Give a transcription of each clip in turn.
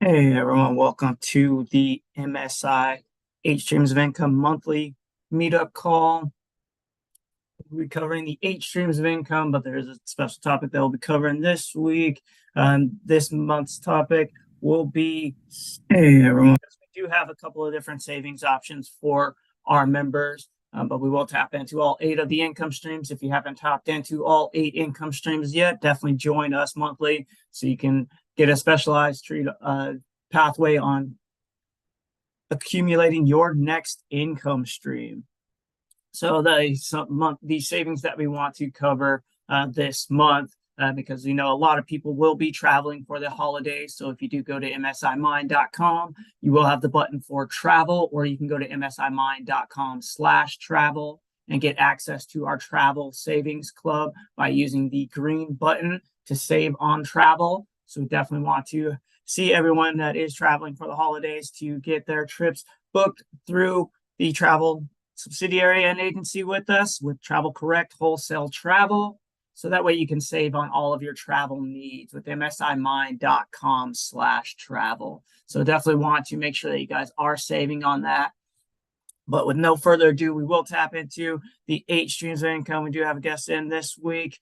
Hey everyone, welcome to the MSI 8 Streams of Income monthly meetup call. We'll be covering the 8 streams of income, but there's a special topic that we'll be covering this week. This month's topic will be, hey everyone, we do have a couple of different savings options for our members, but we will tap into all 8 of the income streams. If you haven't tapped into all 8 income streams yet, definitely join us monthly so you can get a specialized pathway on accumulating your next income stream. So the savings that we want to cover this month, because a lot of people will be traveling for the holidays. So if you do go to msimind.com, you will have the button for travel, or you can go to msimind.com/travel and get access to our travel savings club by using the green button to save on travel. So we definitely want to see everyone that is traveling for the holidays to get their trips booked through the travel subsidiary and agency with us with Travel Correct Wholesale Travel. So that way you can save on all of your travel needs with msimind.com/travel. So definitely want to make sure that you guys are saving on that. But with no further ado, we will tap into the 8 streams of income. We do have a guest in this week.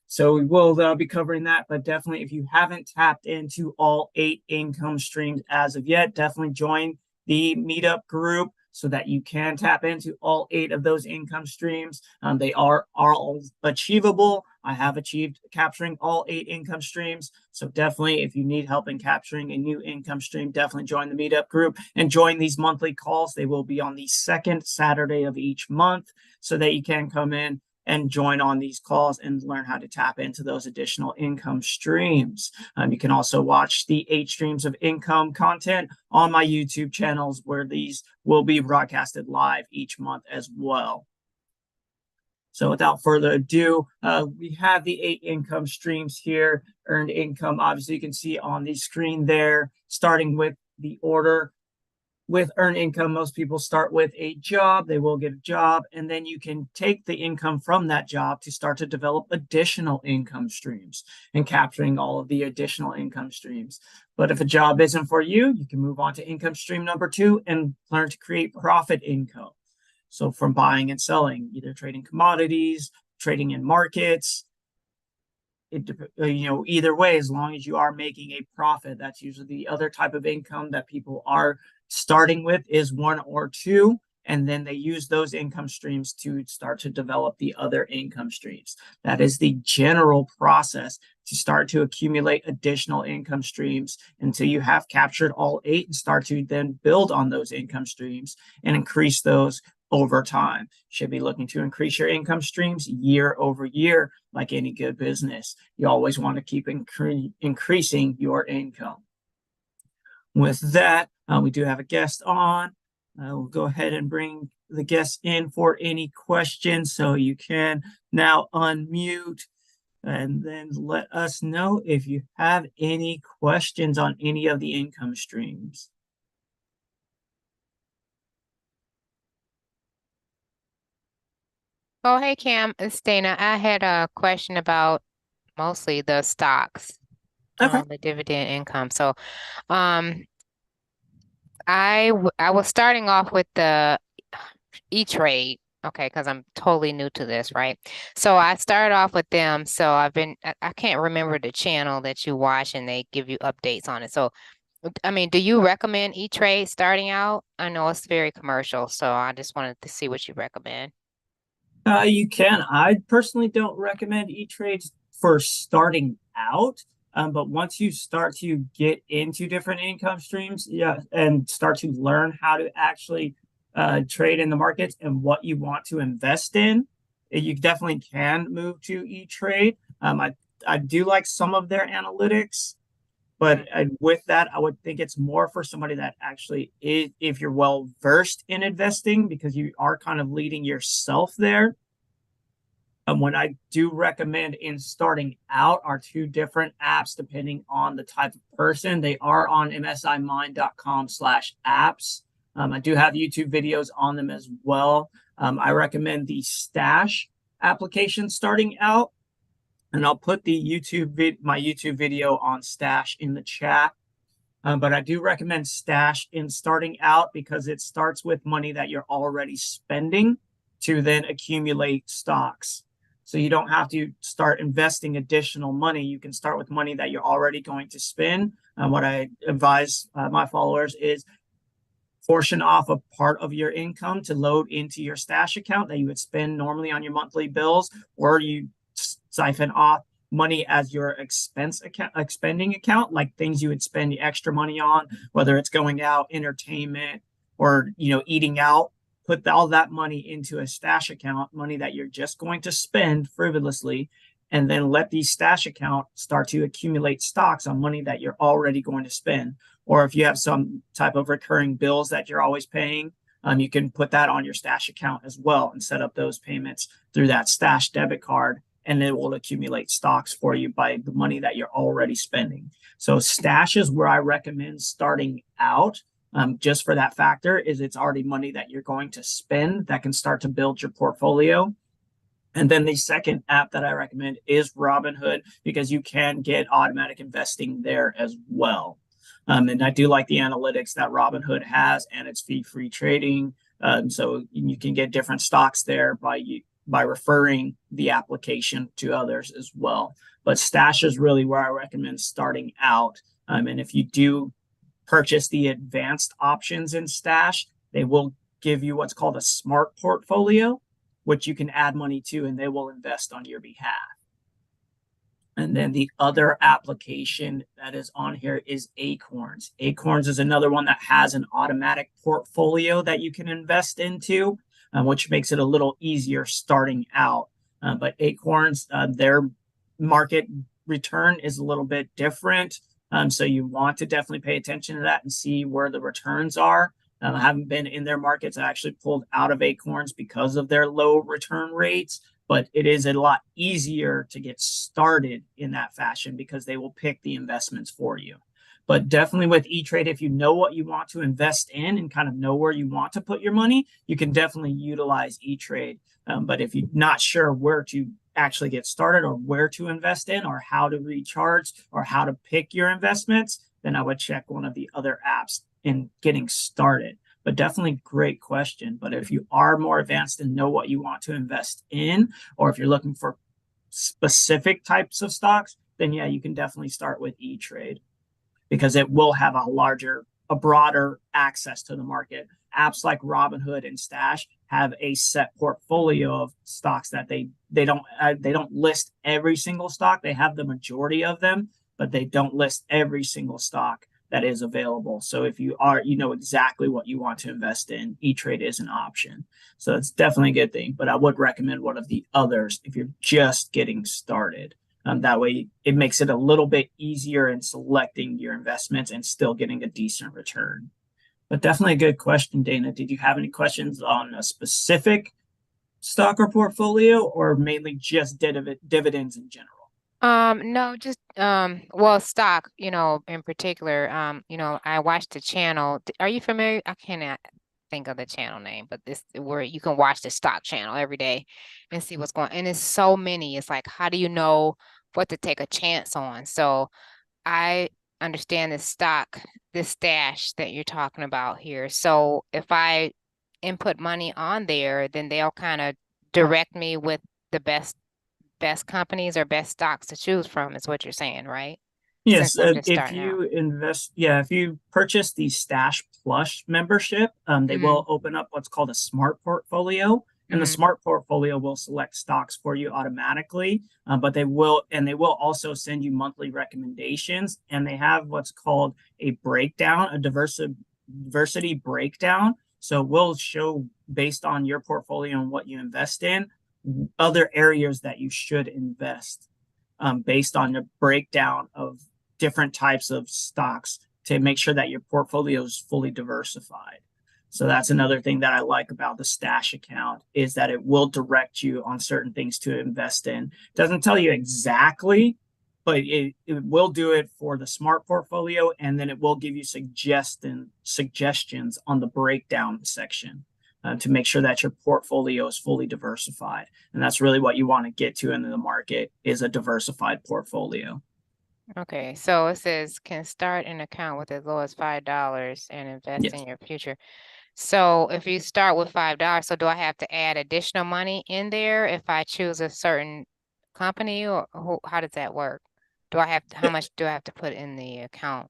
So we will be covering that. But definitely, if you haven't tapped into all 8 income streams as of yet, definitely join the Meetup group so that you can tap into all 8 of those income streams. They are all achievable. I have achieved capturing all 8 income streams. So definitely, if you need help in capturing a new income stream, definitely join the Meetup group and join these monthly calls. They will be on the second Saturday of each month so that you can come in and join on these calls and learn how to tap into those additional income streams. You can also watch the 8 streams of income content on my YouTube channels, where these will be broadcasted live each month as well. So without further ado, we have the 8 income streams here. Earned income, obviously you can see on the screen there, starting with the order. With earned income, most people start with a job. They will get a job, and then you can take the income from that job to start to develop additional income streams and capturing all of the additional income streams. But if a job isn't for you, you can move on to income stream number 2 and learn to create profit income. So from buying and selling, either trading commodities, trading in markets, either way, as long as you are making a profit, that's usually the other type of income that people are starting with, is 1 or 2, and then they use those income streams to start to develop the other income streams. That is the general process to start to accumulate additional income streams until you have captured all 8 and start to then build on those income streams and increase those over time. Should be looking to increase your income streams year over year, like any good business. You always want to keep increasing your income. With that, we do have a guest on. We'll go ahead and bring the guest in for any questions. So you can now unmute and then let us know if you have any questions on any of the income streams. Oh, hey Cam, it's Dana. I had a question about mostly the stocks, Okay. the dividend income. So, um, I was starting off with the E-Trade, okay, because I'm totally new to this, right? So I started off with them. So I can't remember the channel that you watch and they give you updates on it. So, I mean, do you recommend E-Trade starting out? I know it's very commercial, so I just wanted to see what you recommend. You can. I personally don't recommend E-Trades for starting out. But once you start to get into different income streams, yeah, and start to learn how to actually trade in the markets and what you want to invest in, you definitely can move to E-Trade. I do like some of their analytics, but with that, I would think it's more for somebody that actually is, if you're well versed in investing, because you are kind of leading yourself there. What I do recommend in starting out are 2 different apps, depending on the type of person. They are on msimind.com/apps. I do have YouTube videos on them as well. I recommend the Stash application starting out, and I'll put the my YouTube video on Stash in the chat. But I do recommend stash in starting out because it starts with money that you're already spending to then accumulate stocks. So you don't have to start investing additional money. You can start with money that you're already going to spend. What I advise my followers is portion off a part of your income to load into your stash account that you would spend normally on your monthly bills, or you siphon off money as your expense account, expending account, like things you would spend the extra money on, whether it's going out, entertainment, or eating out. Put all that money into a stash account, money that you're just going to spend frivolously, and then let the stash account start to accumulate stocks on money that you're already going to spend. Or if you have some type of recurring bills that you're always paying, you can put that on your stash account as well and set up those payments through that stash debit card, and it will accumulate stocks for you by the money that you're already spending. So stash is where I recommend starting out. Just for that factor is it's already money that you're going to spend that can start to build your portfolio. And then the second app that I recommend is Robinhood, because you can get automatic investing there as well. And I do like the analytics that Robinhood has, and it's fee-free trading. So you can get different stocks there by referring the application to others as well. But Stash is really where I recommend starting out. And if you do purchase the advanced options in Stash, they will give you what's called a smart portfolio, which you can add money to, and they will invest on your behalf. And then the other application that is on here is Acorns. Acorns is another one that has an automatic portfolio that you can invest into, which makes it a little easier starting out. But Acorns, their market return is a little bit different. So you want to definitely pay attention to that and see where the returns are. I haven't been in their markets. I actually pulled out of Acorns because of their low return rates, but it is a lot easier to get started in that fashion because they will pick the investments for you. But definitely with E-Trade, if you know what you want to invest in and kind of know where you want to put your money, you can definitely utilize E-Trade. But if you're not sure where to actually get started or where to invest in or how to recharge or how to pick your investments, then I would check one of the other apps in getting started. But definitely great question. But if you are more advanced and know what you want to invest in, or if you're looking for specific types of stocks, then yeah, you can definitely start with E-Trade because it will have a broader access to the market. Apps like Robinhood and Stash have a set portfolio of stocks that they don't list every single stock. They have the majority of them, but they don't list every single stock that is available. So if you know exactly what you want to invest in, E-Trade is an option. So it's definitely a good thing. But I would recommend one of the others if you're just getting started. That way, it makes it a little bit easier in selecting your investments and still getting a decent return. But definitely a good question, Dana. Did you have any questions on a specific stock or portfolio, or mainly just dividends in general? No, just well, stock, in particular, I watched the channel. Are you familiar? I cannot think of the channel name, but this where you can watch the stock channel every day and see what's going on. And it's so many. It's like, how do you know what to take a chance on? So I understand this stash that you're talking about here. So if I input money on there, then they'll kind of direct me with the best companies or best stocks to choose from, is what you're saying, right? Since Yes, I'm just if starting out. you if you purchase the Stash Plus membership, they Mm-hmm. will open up what's called a smart portfolio, and the Mm-hmm. smart portfolio will select stocks for you automatically. But they will also send you monthly recommendations, and they have what's called a breakdown, a diversity breakdown. So we'll show based on your portfolio and what you invest in, other areas that you should invest based on the breakdown of different types of stocks to make sure that your portfolio is fully diversified. So that's another thing that I like about the Stash account is that it will direct you on certain things to invest in. It doesn't tell you exactly, but it will do it for the smart portfolio, and then it will give you suggestions on the breakdown section to make sure that your portfolio is fully diversified. And that's really what you want to get to in the market is a diversified portfolio. Okay, so it says can start an account with as low as $5 and invest in Yes. your future. So if you start with $5, so do I have to add additional money in there if I choose a certain company, or how does that work? How much do I have to put in the account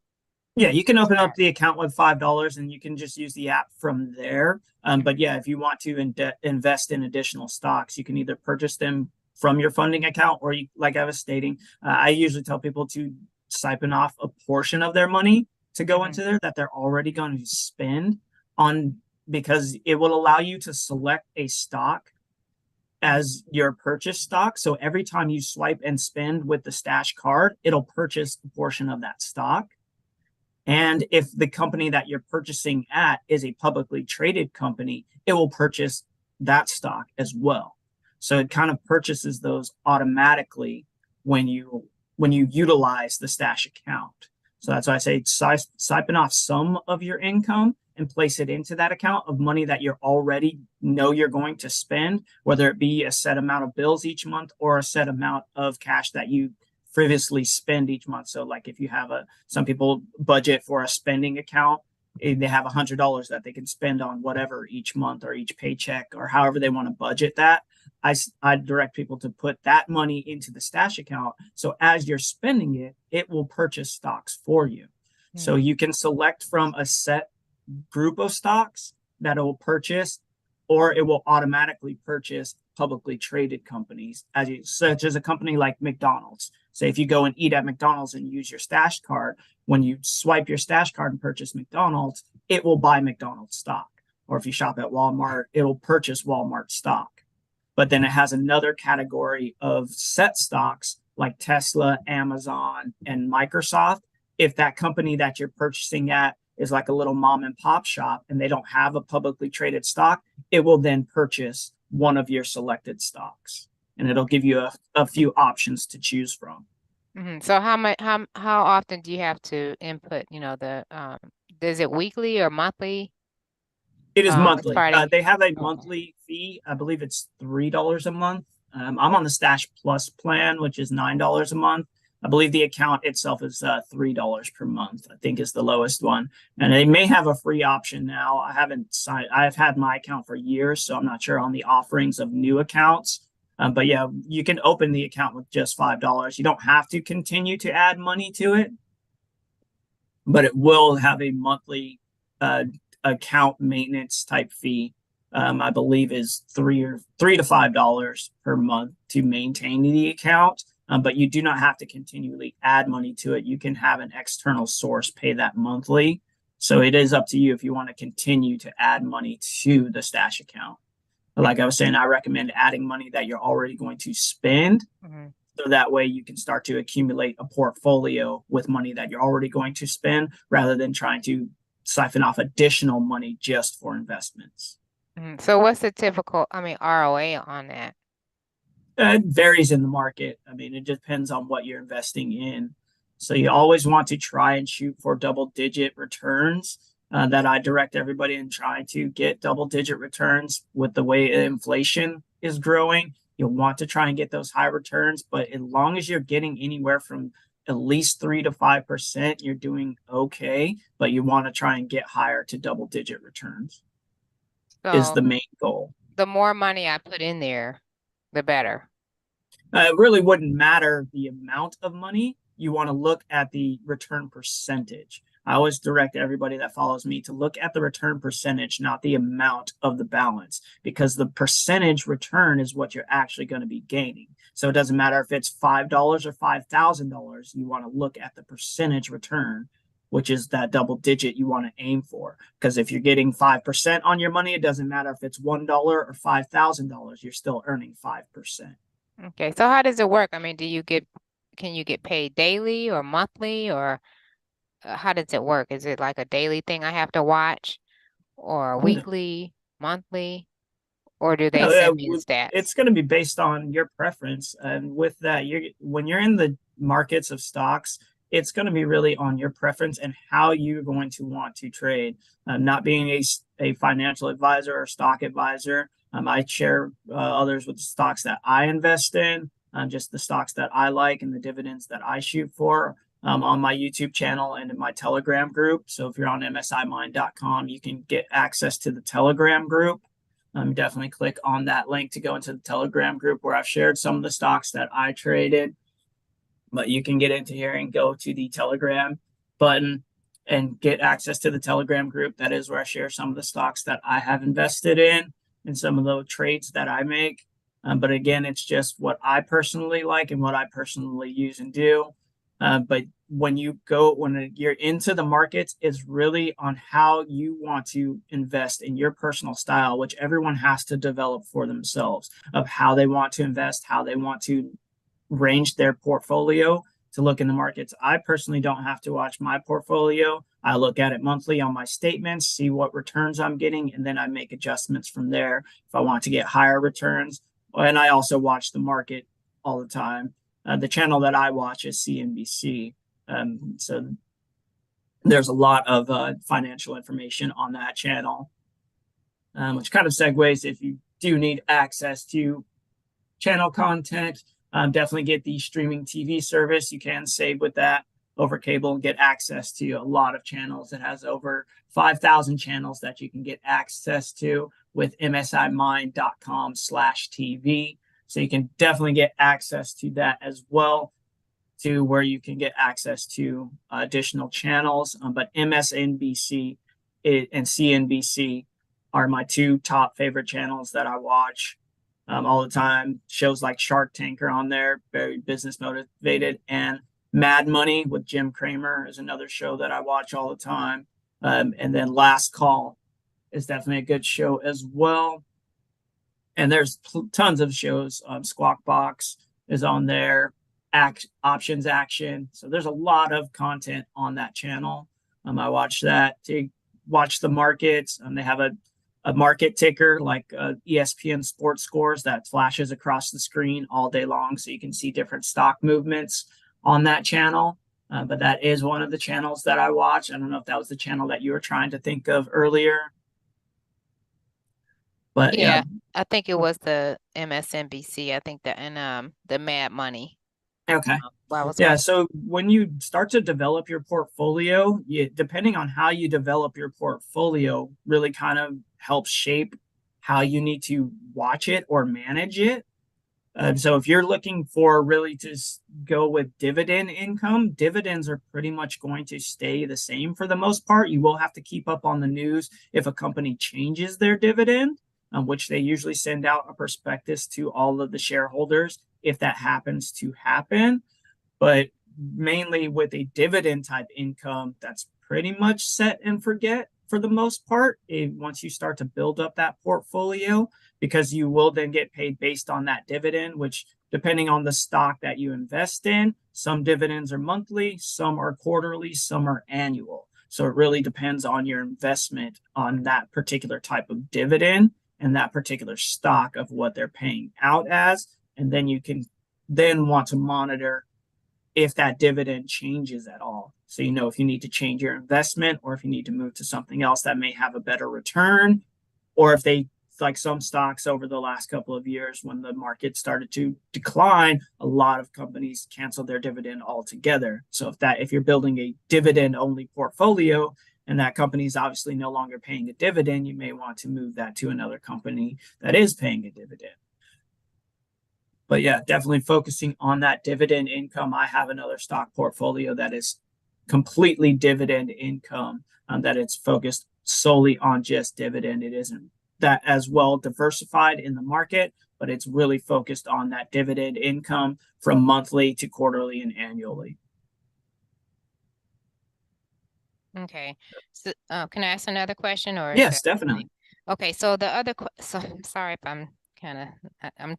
Yeah, you can to open up start? the account with $5 and you can just use the app from there. But yeah, if you want to invest in additional stocks, you can either purchase them from your funding account or you, like I was stating, I usually tell people to siphon off a portion of their money to go Mhm. into there that they're already going to spend on because it will allow you to select a stock as your purchase stock. So every time you swipe and spend with the stash card, it'll purchase a portion of that stock. And if the company that you're purchasing at is a publicly traded company, it will purchase that stock as well. So it kind of purchases those automatically when you utilize the stash account. So that's why I say siphon off some of your income and place it into that account of money that you already know you're going to spend, whether it be a set amount of bills each month or a set amount of cash that you previously spend each month. So like if you have some people budget for a spending account, they have $100 that they can spend on whatever each month or each paycheck or however they want to budget that. I direct people to put that money into the stash account. So as you're spending it, it will purchase stocks for you. So Mm. you can select from a set group of stocks that it will purchase, or it will automatically purchase publicly traded companies, such as a company like McDonald's. Say if you go and eat at McDonald's and use your stash card, when you swipe your stash card and purchase McDonald's, it will buy McDonald's stock. Or if you shop at Walmart, it'll purchase Walmart stock. But then it has another category of set stocks like Tesla, Amazon, and Microsoft. If that company that you're purchasing at is like a little mom and pop shop and they don't have a publicly traded stock, it will then purchase one of your selected stocks and it'll give you a few options to choose from. So how often do you have to input, is it weekly or monthly? It is As monthly. part of They have a Okay. monthly fee. I believe it's $3 a month. I'm on the Stash Plus plan, which is $9 a month. I believe the account itself is $3 per month. I think is the lowest one, and they may have a free option now. I haven't signed. I've had my account for years, so I'm not sure on the offerings of new accounts. But yeah, you can open the account with just $5. You don't have to continue to add money to it, but it will have a monthly uh, account maintenance type fee. I believe is three to $5 per month to maintain the account. But you do not have to continually add money to it. You can have an external source pay that monthly. So it is up to you if you want to continue to add money to the stash account. But like I was saying, I recommend adding money that you're already going to spend Mhm. so that way you can start to accumulate a portfolio with money that you're already going to spend rather than trying to siphon off additional money just for investments. So what's the ROA on that? It varies in the market. I mean, it depends on what you're investing in. So you always want to try and shoot for double digit returns. That I direct everybody in trying to get double digit returns with the way inflation is growing. You'll want to try and get those high returns, but as long as you're getting anywhere from at least 3 to 5%, you're doing okay. But you want to try and get higher to double digit returns is So the main goal. the more money I put in there, the better. It really wouldn't matter the amount of money. You want to look at the return percentage. I always direct everybody that follows me to look at the return percentage, not the amount of the balance, because the percentage return is what you're actually going to be gaining. So it doesn't matter if it's $5 or $5,000. You want to look at the percentage return, which is that double digit you want to aim for. Because if you're getting 5% on your money, it doesn't matter if it's $1 or $5,000. You're still earning 5%. Okay, so how does it work? I mean, can you get paid daily or monthly, or how does it work? Is it like a daily thing I have to watch, or weekly, monthly, or do they Yeah, send me the stats? it's going to be based on your preference, and with that, when you're in the markets of stocks, it's going to be really on your preference and how you're going to want to trade. Not being a financial advisor or stock advisor, I share others with the stocks that I invest in, just the stocks that I like and the dividends that I shoot for. on my YouTube channel and in my Telegram group. So if you're on msimind.com, you can get access to the Telegram group. Definitely click on that link to go into the Telegram group where I've shared some of the stocks that I traded. But you can get into here and go to the Telegram button and get access to the Telegram group. That is where I share some of the stocks that I have invested in and some of the trades that I make. But again, it's just what I personally like and what I personally use and do. But when you're into the markets, it's really on how you want to invest in your personal style, which everyone has to develop for themselves of how they want to invest, how they want to range their portfolio to look in the markets. I personally don't have to watch my portfolio. I look at it monthly on my statements, see what returns I'm getting, and then I make adjustments from there if I want to get higher returns. And I also watch the market all the time. The channel that I watch is CNBC. So there's a lot of financial information on that channel, which kind of segues if you do need access to channel content. Definitely get the streaming TV service. You can save with that over cable and get access to a lot of channels. It has over 5,000 channels that you can get access to with msimind.com/TV. So you can definitely get access to that as well, to where you can get access to additional channels. But MSNBC and CNBC are my two top favorite channels that I watch all the time. Shows like Shark Tank are on there, very business motivated, and Mad Money with Jim Cramer is another show that I watch all the time. And then Last Call is definitely a good show as well. And there's tons of shows. Squawk Box is on there, Options Action. So there's a lot of content on that channel. I watch that to watch the markets. They have a market ticker like ESPN Sports Scores that flashes across the screen all day long, so you can see different stock movements on that channel. But that is one of the channels that I watch. I don't know if that was the channel that you were trying to think of earlier. But yeah, I think it was the MSNBC. I think the Mad Money. okay. Yeah, so when you start to develop your portfolio, depending on how you develop your portfolio, really kind of helps shape how you need to watch it or manage it. So if you're looking for really to go with dividend income, dividends are pretty much going to stay the same for the most part. You will have to keep up on the news if a company changes their dividend, which they usually send out a prospectus to all of the shareholders if that happens to happen. But mainly with a dividend type income, that's pretty much set and forget for the most part. Once you start to build up that portfolio, because you will then get paid based on that dividend, which depending on the stock that you invest in, some dividends are monthly, some are quarterly, some are annual. So it really depends on your investment on that particular type of dividend and that particular stock of what they're paying out as. And then you can then want to monitor if that dividend changes at all. So you know if you need to change your investment or if you need to move to something else that may have a better return, or if they, like some stocks over the last couple of years when the market started to decline, a lot of companies canceled their dividend altogether. So if you're building a dividend only portfolio and that company is obviously no longer paying a dividend, you may want to move that to another company that is paying a dividend. But yeah, definitely focusing on that dividend income. I have another stock portfolio that is completely dividend income, that it's focused solely on just dividend. It isn't that as well diversified in the market, but it's really focused on that dividend income from monthly to quarterly and annually. Okay. So, can I ask another question, or is Yes, that definitely. okay? So the other, so I'm sorry if I'm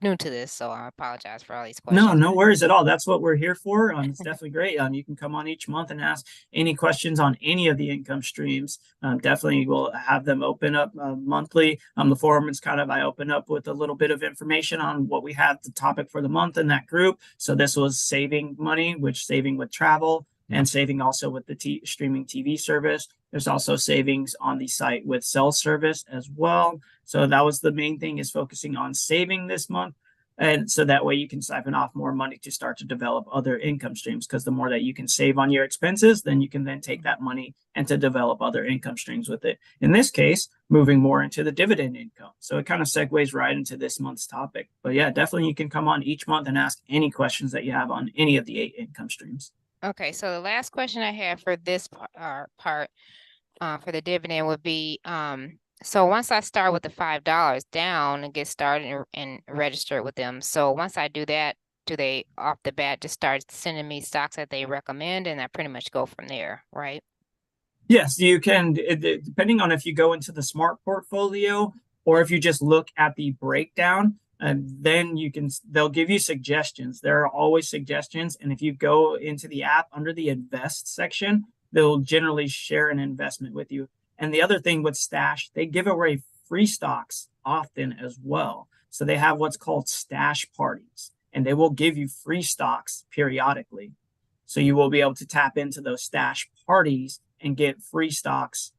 new to this, so I apologize for all these No, questions. no worries at all. That's what we're here for. It's definitely great. You can come on each month and ask any questions on any of the income streams. Definitely we'll have them open up monthly. The forum is I open up with a little bit of information on what we have, the topic for the month in that group. So this was saving money, which saving with travel and saving also with the streaming TV service. There's also savings on the site with cell service as well. So that was the main thing, is focusing on saving this month. And so that way you can siphon off more money to start to develop other income streams, because the more that you can save on your expenses, then you can then take that money and to develop other income streams with it. In this case, moving more into the dividend income. So it kind of segues right into this month's topic. But yeah, definitely you can come on each month and ask any questions that you have on any of the 8 income streams. Okay, so the last question I have for this part for the dividend would be, so once I start with the $5 down and get started and register with them, so once I do that, do they off the bat just start sending me stocks that they recommend, and I pretty much go from there, right? Yes, you can, depending on if you go into the smart portfolio or if you just look at the breakdown, and then they'll give you suggestions. There are always suggestions. And if you go into the app under the invest section, they'll generally share an investment with you. And the other thing with Stash, they give away free stocks often as well. So they have what's called stash parties, and they will give you free stocks periodically. So you will be able to tap into those stash parties and get free stocks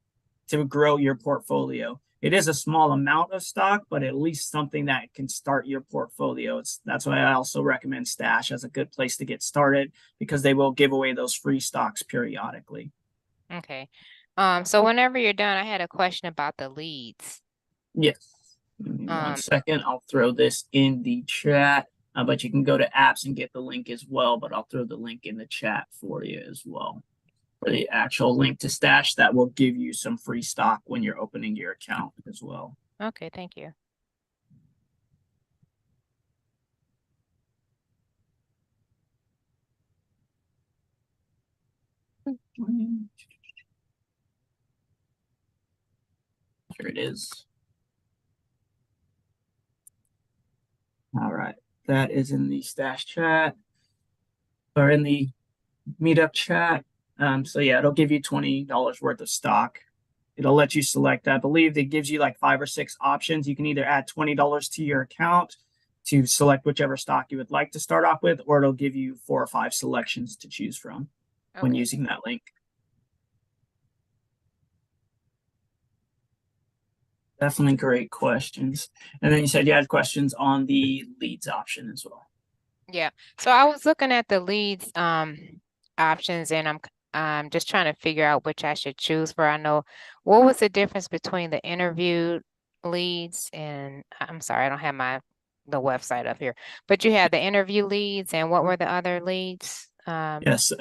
to grow your portfolio. It is a small amount of stock, but at least something that can start your portfolio. That's why I also recommend Stash as a good place to get started, because they will give away those free stocks periodically. Okay. So whenever you're done, I had a question about the leads. Yes. Give me 1 second. I'll throw this in the chat, but you can go to apps and get the link as well. But I'll throw the link in the chat for you as well. For the actual link to Stash, that will give you some free stock when you're opening your account as well. Okay, thank you. Here it is. All right, that is in the Stash chat or in the Meetup chat. So yeah, it'll give you $20 worth of stock. It'll let you select, I believe it gives you like 5 or 6 options. You can either add $20 to your account to select whichever stock you would like to start off with, or it'll give you 4 or 5 selections to choose from when using that link. Definitely great questions. And then you said you had questions on the leads option as well. Yeah. So I was looking at the leads options, and I'm just trying to figure out which I should choose for. I know, what was the difference between the interviewed leads and, I'm sorry, I don't have the website up here, but you had the interview leads, and what were the other leads? Yes,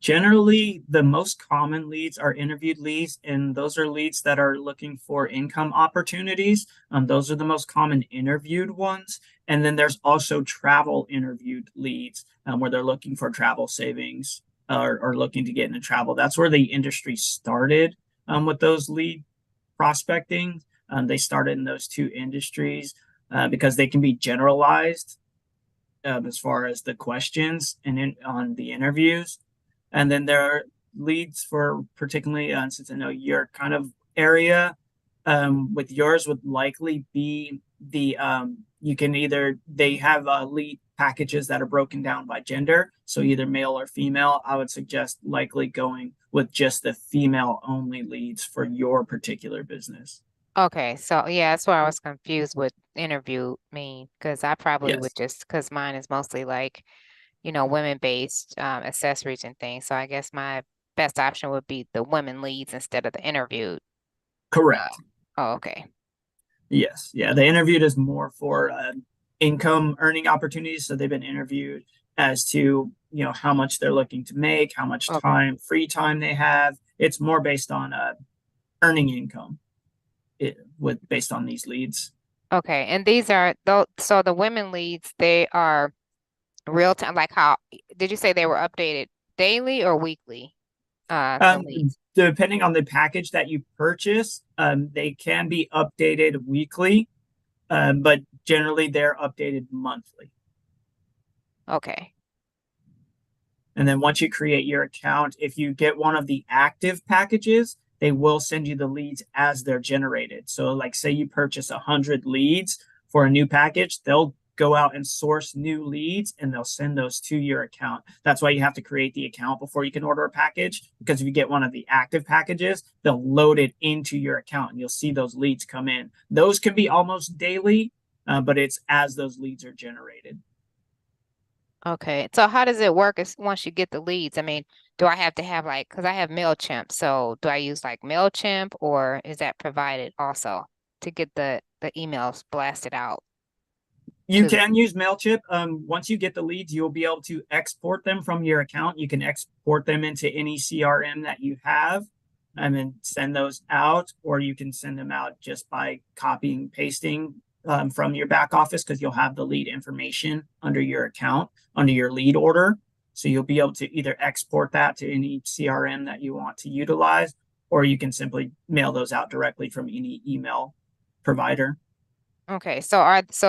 generally the most common leads are interviewed leads, and those are leads that are looking for income opportunities. Those are the most common interviewed ones. And then there's also travel interviewed leads, where they're looking for travel savings or looking to get into travel. That's where the industry started with those lead prospecting. They started in those 2 industries because they can be generalized as far as the questions and on the interviews. And then there are leads for particularly, since I know your kind of area, with yours would likely be the, they have lead packages that are broken down by gender. So either male or female. I would suggest likely going with just the female only leads for your particular business. Okay, so yeah, that's why I was confused with interview mean, because I probably would Yes, because mine is mostly like, women-based accessories and things. So I guess my best option would be the women leads instead of the interviewed. correct. Oh, okay. Yes. Yeah. The interviewed is more for income earning opportunities. So they've been interviewed as to, how much they're looking to make, how much Okay. free time they have. It's more based on earning income based on these leads. Okay. And these are those, so the women leads, they are real time, like how did you say they were updated daily or weekly? The leads. Depending on the package that you purchase, they can be updated weekly, but generally they're updated monthly. Okay. And then once you create your account, if you get one of the active packages, they will send you the leads as they're generated. So like say you purchase 100 leads for a new package, they'll go out and source new leads and they'll send those to your account. That's why you have to create the account before you can order a package, because if you get one of the active packages, they'll load it into your account and you'll see those leads come in. Those can be almost daily, but it's as those leads are generated. Okay. So how does it work once you get the leads? I mean, do I have to have like, because I have MailChimp, so do I use like MailChimp or is that provided also to get the emails blasted out You to the can use MailChimp. Once you get the leads, you'll be able to export them from your account. You can export them into any CRM that you have and send those out, or you can send them out just by copying and pasting from your back office because you'll have the lead information under your account, under your lead order. So you'll be able to either export that to any CRM that you want to utilize, or you can simply mail those out directly from any email provider. Okay, so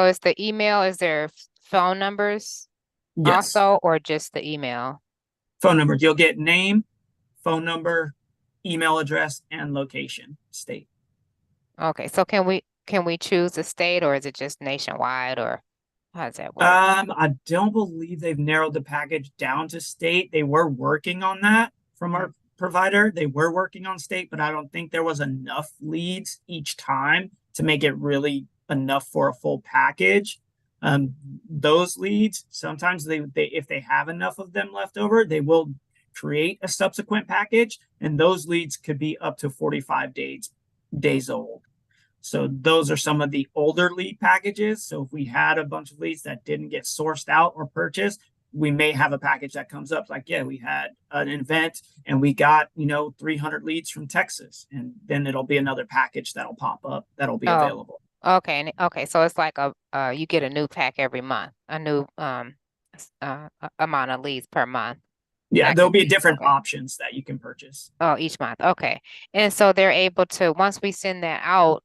is the email, is there phone numbers Yes. also or just the email? Phone numbers. You'll get name, phone number, email address, and location state. Okay, so can we choose the state or is it just nationwide or how does that work? I don't believe they've narrowed the package down to state. They were working on that from Mm. our provider. They were working on state, but I don't think there was enough leads each time to make it really enough for a full package. Um, those leads, sometimes they if they have enough of them left over, they will create a subsequent package, and those leads could be up to 45 days old. So those are some of the older lead packages. So if we had a bunch of leads that didn't get sourced out or purchased, we may have a package that comes up like, yeah, we had an event and we got, 300 leads from Texas. And then it'll be another package that'll pop up that'll be Oh, available. okay, okay, so it's like you get a new pack every month, a new amount of leads per month. Yeah, That there'll can be be different okay. options that you can purchase. Oh, each month. Okay. And so they're able to, once we send that out,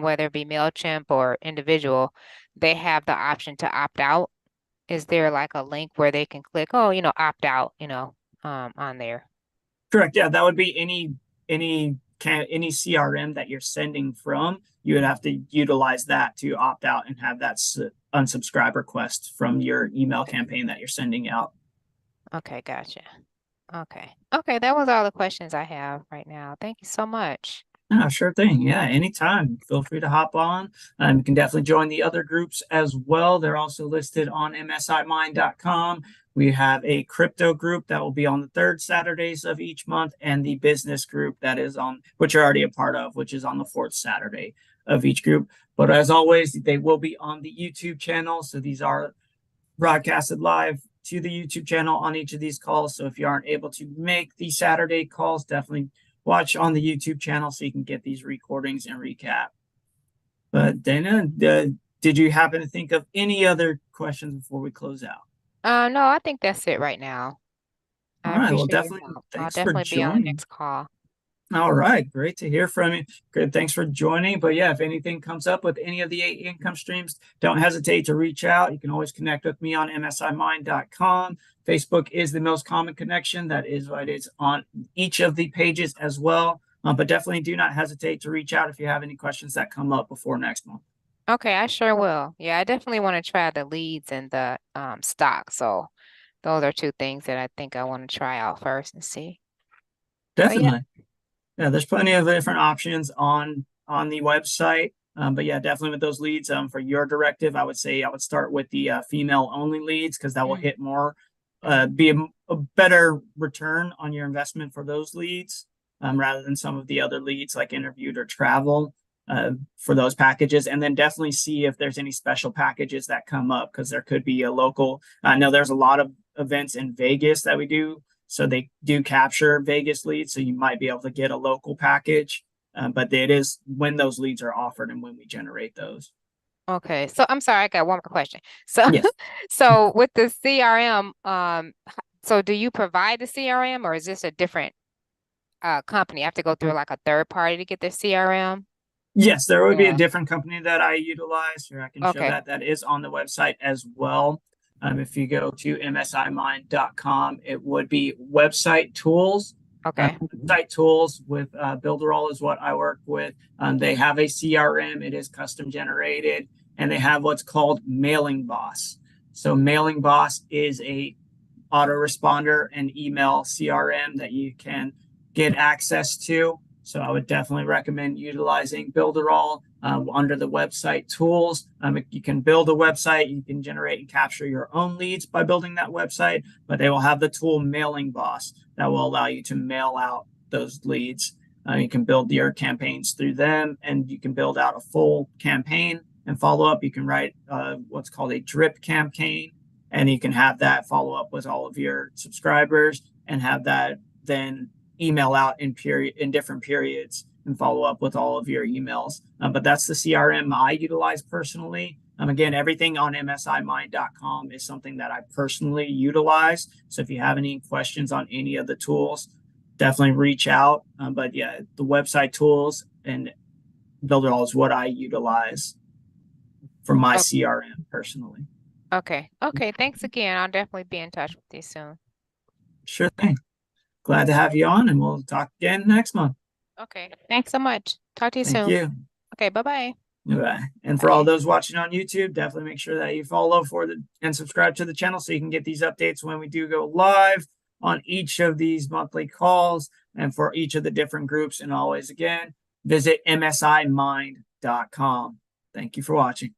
whether it be MailChimp or individual, they have the option to opt out. Is there like a link where they can click, oh, opt out, on there? Correct. Yeah, that would be any CRM that you're sending from. You would have to utilize that to opt out and have that unsubscribe request from your email campaign that you're sending out. Okay, gotcha. Okay. Okay, that was all the questions I have right now. Thank you so much. Ah, sure thing. Yeah, anytime. Feel free to hop on. You can definitely join the other groups as well. They're also listed on msimind.com. We have a crypto group that will be on the third Saturdays of each month, and the business group that is on, which you're already a part of, which is on the fourth Saturday of each group. But as always, they will be on the YouTube channel. So these are broadcasted live to the YouTube channel on each of these calls. So if you aren't able to make the Saturday calls, definitely watch on the YouTube channel so you can get these recordings and recap. But Dana, did you happen to think of any other questions before we close out? No, I think that's it right now. All I right. Well, appreciate your definitely help. I'll thanks for definitely be on the joining. next call. All right. Great to hear from you. Good. Thanks for joining. But yeah, if anything comes up with any of the 8 income streams, don't hesitate to reach out. You can always connect with me on msimind.com. Facebook is the most common connection. That is what it is on each of the pages as well. But definitely do not hesitate to reach out if you have any questions that come up before next month. Okay, I sure will. Yeah, I definitely want to try the leads and the stock. So those are two things that I think I want to try out first and see. But yeah, Definitely. Yeah, there's plenty of different options on the website. But yeah, definitely with those leads, for your directive, I would say I would start with the female only leads because that will mm, hit more, mm. be a better return on your investment for those leads, rather than some of the other leads like interviewed or travel, for those packages. And then definitely see if there's any special packages that come up because there could be a local. I know there's a lot of events in Vegas that we do, so they do capture Vegas leads. So you might be able to get a local package, but it is when those leads are offered and when we generate those. Okay. So I'm sorry, I got one more question. So Yes. so with the CRM, so do you provide the CRM or is this a different company? I have to go through like a third party to get the CRM? Yes, there would be a Yeah. different company that I utilize, or I can show Okay. that. That is on the website as well. If you go to msimind.com, it would be website tools. Okay. Website tools with Builderall is what I work with. They have a CRM. It is custom generated, and they have what's called Mailing Boss. So Mailing Boss is a autoresponder and email CRM that you can get access to. So I would definitely recommend utilizing Builderall under the website tools. You can build a website, you can generate and capture your own leads by building that website, but they will have the tool Mailing Boss that will allow you to mail out those leads. You can build your campaigns through them, and you can build out a full campaign and follow up. You can write what's called a drip campaign, and you can have that follow up with all of your subscribers and have that then email out in different periods and follow up with all of your emails. But that's the CRM I utilize personally. Again, everything on msimind.com is something that I personally utilize. So if you have any questions on any of the tools, definitely reach out. But yeah, the website tools and Builderall is what I utilize for my CRM personally. Okay. Okay. Thanks again. I'll definitely be in touch with you soon. Sure thing. Glad to have you on, and we'll talk again next month. Okay. Thanks so much. Talk to you Thank soon. you. Okay. Bye-bye. Bye. And for all those watching on YouTube, definitely make sure that you follow and subscribe to the channel so you can get these updates when we do go live on each of these monthly calls and for each of the different groups. And always, again, visit msimind.com. Thank you for watching.